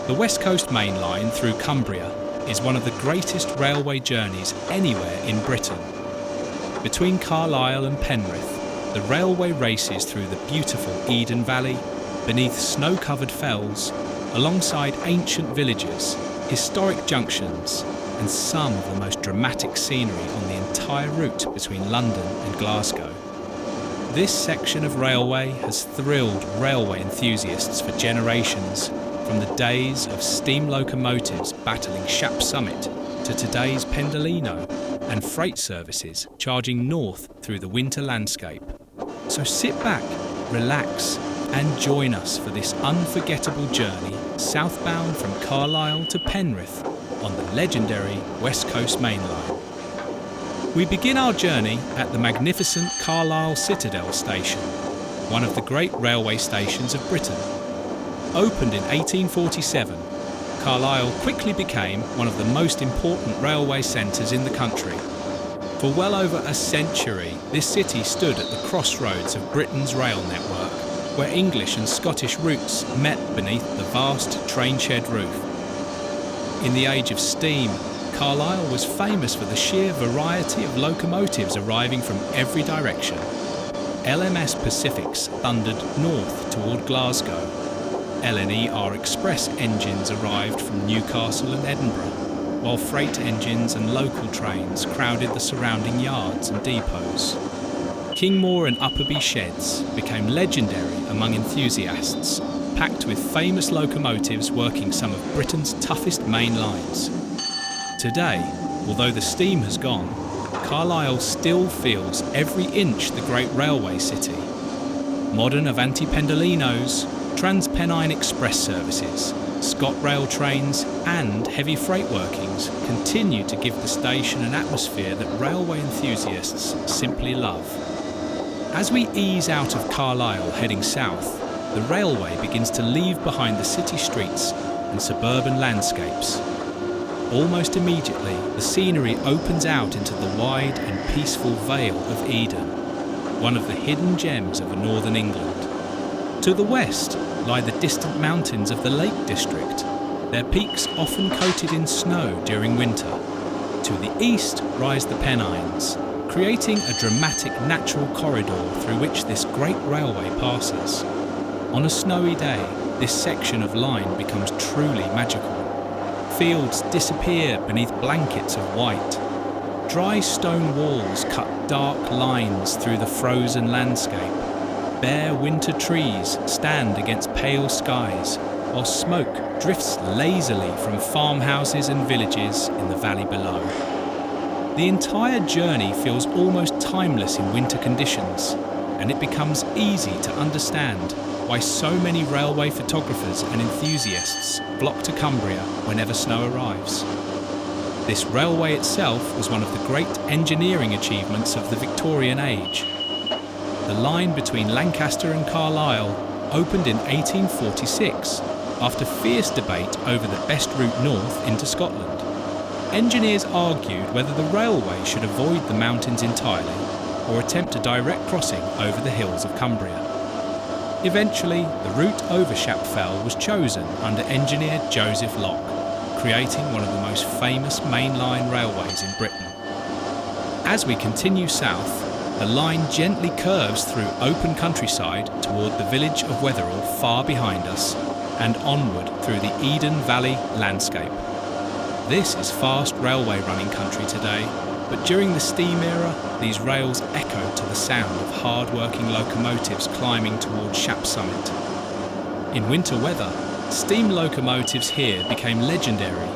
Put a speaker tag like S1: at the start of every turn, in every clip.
S1: The West Coast Main Line through Cumbria is one of the greatest railway journeys anywhere in Britain. Between Carlisle and Penrith, the railway races through the beautiful Eden Valley, beneath snow-covered fells, alongside ancient villages, historic junctions, and some of the most dramatic scenery on the entire route between London and Glasgow. This section of railway has thrilled railway enthusiasts for generations, from the days of steam locomotives battling Shap Summit to today's Pendolino and freight services charging north through the winter landscape. So sit back, relax, and join us for this unforgettable journey southbound from Carlisle to Penrith on the legendary West Coast Main Line. We begin our journey at the magnificent Carlisle Citadel Station, one of the great railway stations of Britain. Opened in 1847, Carlisle quickly became one of the most important railway centres in the country. For well over a century, this city stood at the crossroads of Britain's rail network, where English and Scottish routes met beneath the vast train shed roof. In the age of steam, Carlisle was famous for the sheer variety of locomotives arriving from every direction. LMS Pacifics thundered north toward Glasgow. LNER Express engines arrived from Newcastle and Edinburgh, while freight engines and local trains crowded the surrounding yards and depots. Kingmoor and Upperby sheds became legendary among enthusiasts, packed with famous locomotives working some of Britain's toughest main lines. Today, although the steam has gone, Carlisle still feels every inch the great railway city. Modern Avanti Pendolinos, Transpennine Express services, ScotRail trains and heavy freight workings continue to give the station an atmosphere that railway enthusiasts simply love. As we ease out of Carlisle heading south, the railway begins to leave behind the city streets and suburban landscapes. Almost immediately, the scenery opens out into the wide and peaceful Vale of Eden, one of the hidden gems of northern England. To the west lie the distant mountains of the Lake District, their peaks often coated in snow during winter. To the east rise the Pennines, creating a dramatic natural corridor through which this great railway passes. On a snowy day, this section of line becomes truly magical. Fields disappear beneath blankets of white. Dry stone walls cut dark lines through the frozen landscape. Bare winter trees stand against pale skies, while smoke drifts lazily from farmhouses and villages in the valley below. The entire journey feels almost timeless in winter conditions, and it becomes easy to understand why so many railway photographers and enthusiasts flock to Cumbria whenever snow arrives. This railway itself was one of the great engineering achievements of the Victorian age. The line between Lancaster and Carlisle opened in 1846 after fierce debate over the best route north into Scotland. Engineers argued whether the railway should avoid the mountains entirely or attempt a direct crossing over the hills of Cumbria. Eventually, the route over Shap Fell was chosen under engineer Joseph Locke, creating one of the most famous mainline railways in Britain. As we continue south, the line gently curves through open countryside toward the village of Wetherell far behind us and onward through the Eden Valley landscape. This is fast railway running country today, but during the steam era, these rails echoed to the sound of hard-working locomotives climbing towards Shap Summit. In winter weather, steam locomotives here became legendary.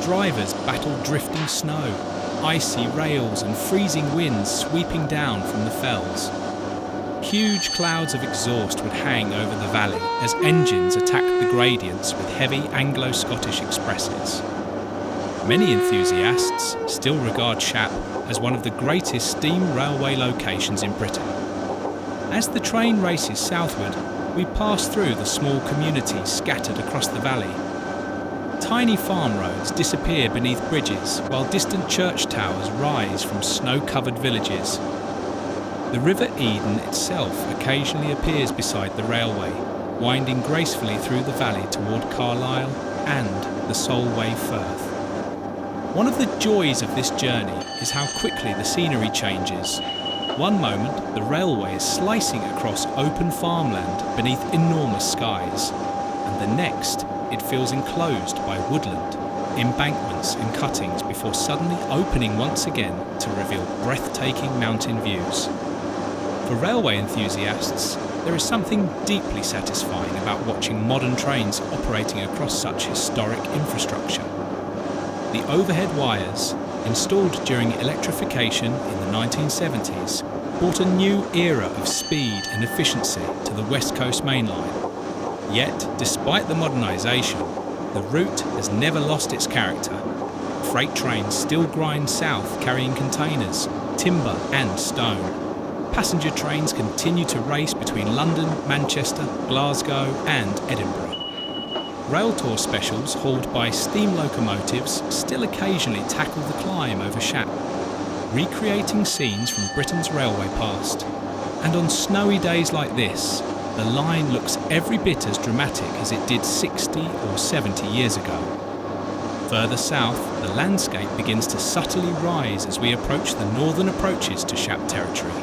S1: Drivers battled drifting snow, icy rails and freezing winds sweeping down from the fells. Huge clouds of exhaust would hang over the valley as engines attacked the gradients with heavy Anglo-Scottish expresses. Many enthusiasts still regard Shap as one of the greatest steam railway locations in Britain. As the train races southward, we pass through the small communities scattered across the valley. Tiny farm roads disappear beneath bridges, while distant church towers rise from snow-covered villages. The River Eden itself occasionally appears beside the railway, winding gracefully through the valley toward Carlisle and the Solway Firth. One of the joys of this journey is how quickly the scenery changes. One moment, the railway is slicing across open farmland beneath enormous skies, and the next, it feels enclosed by woodland, embankments and cuttings before suddenly opening once again to reveal breathtaking mountain views. For railway enthusiasts, there is something deeply satisfying about watching modern trains operating across such historic infrastructure. The overhead wires, installed during electrification in the 1970s, brought a new era of speed and efficiency to the West Coast Main Line. Yet, despite the modernisation, the route has never lost its character. Freight trains still grind south carrying containers, timber and stone. Passenger trains continue to race between London, Manchester, Glasgow and Edinburgh. Rail tour specials hauled by steam locomotives still occasionally tackle the climb over Shap, recreating scenes from Britain's railway past. And on snowy days like this, the line looks every bit as dramatic as it did 60 or 70 years ago. Further south, the landscape begins to subtly rise as we approach the northern approaches to Shap territory.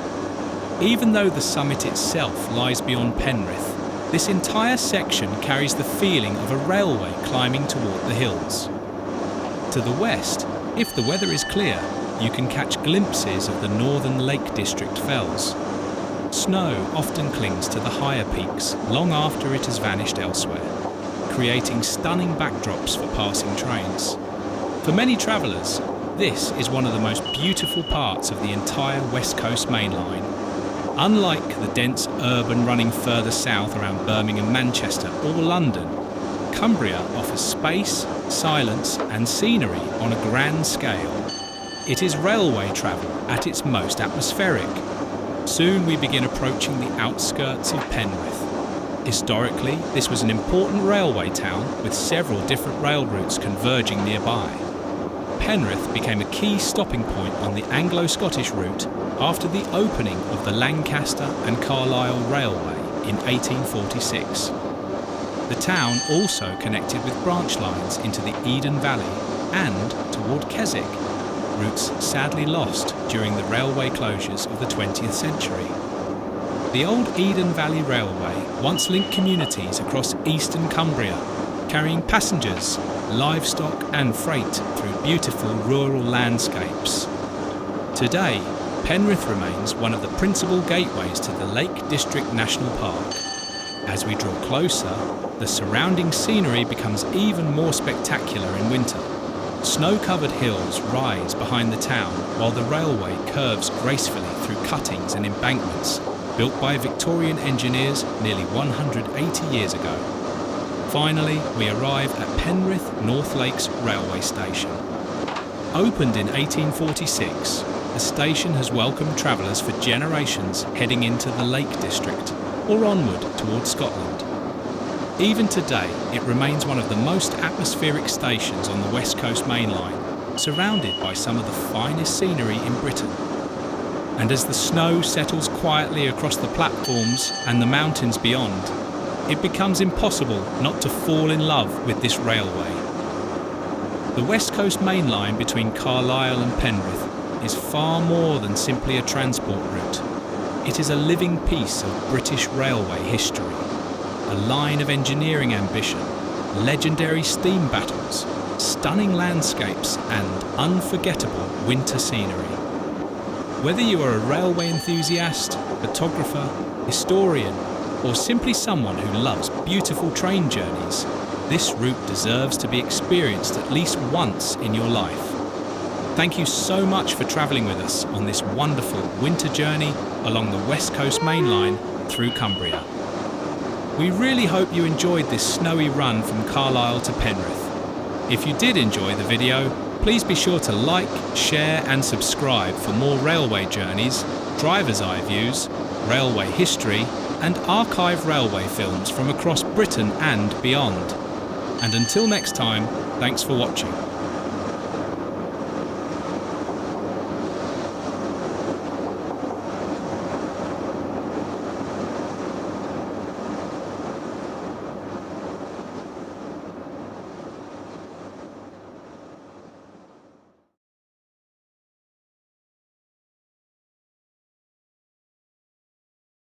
S1: Even though the summit itself lies beyond Penrith, this entire section carries the feeling of a railway climbing toward the hills. To the west, if the weather is clear, you can catch glimpses of the northern Lake District fells. Snow often clings to the higher peaks long after it has vanished elsewhere, creating stunning backdrops for passing trains. For many travellers, this is one of the most beautiful parts of the entire West Coast Main Line. Unlike the dense urban running further south around Birmingham, Manchester or London, Cumbria offers space, silence and scenery on a grand scale. It is railway travel at its most atmospheric. Soon we begin approaching the outskirts of Penrith. Historically, this was an important railway town with several different rail routes converging nearby. Penrith became a key stopping point on the Anglo-Scottish route after the opening of the Lancaster and Carlisle Railway in 1846. The town also connected with branch lines into the Eden Valley and toward Keswick, routes sadly lost during the railway closures of the 20th century. The old Eden Valley Railway once linked communities across eastern Cumbria, carrying passengers, livestock and freight through beautiful rural landscapes. Today, Penrith remains one of the principal gateways to the Lake District National Park. As we draw closer, the surrounding scenery becomes even more spectacular in winter. Snow-covered hills rise behind the town while the railway curves gracefully through cuttings and embankments built by Victorian engineers nearly 180 years ago. Finally, we arrive at Penrith North Lakes Railway Station. Opened in 1846, the station has welcomed travellers for generations heading into the Lake District or onward towards Scotland. Even today, it remains one of the most atmospheric stations on the West Coast Main Line, surrounded by some of the finest scenery in Britain. And as the snow settles quietly across the platforms and the mountains beyond, it becomes impossible not to fall in love with this railway. The West Coast Main Line between Carlisle and Penrith is far more than simply a transport route. It is a living piece of British railway history, a line of engineering ambition, legendary steam battles, stunning landscapes and unforgettable winter scenery. Whether you are a railway enthusiast, photographer, historian, or simply someone who loves beautiful train journeys, this route deserves to be experienced at least once in your life. Thank you so much for travelling with us on this wonderful winter journey along the West Coast Main Line through Cumbria. We really hope you enjoyed this snowy run from Carlisle to Penrith. If you did enjoy the video, please be sure to like, share and subscribe for more railway journeys, driver's eye views, railway history and archive railway films from across Britain and beyond. And until next time, thanks for watching.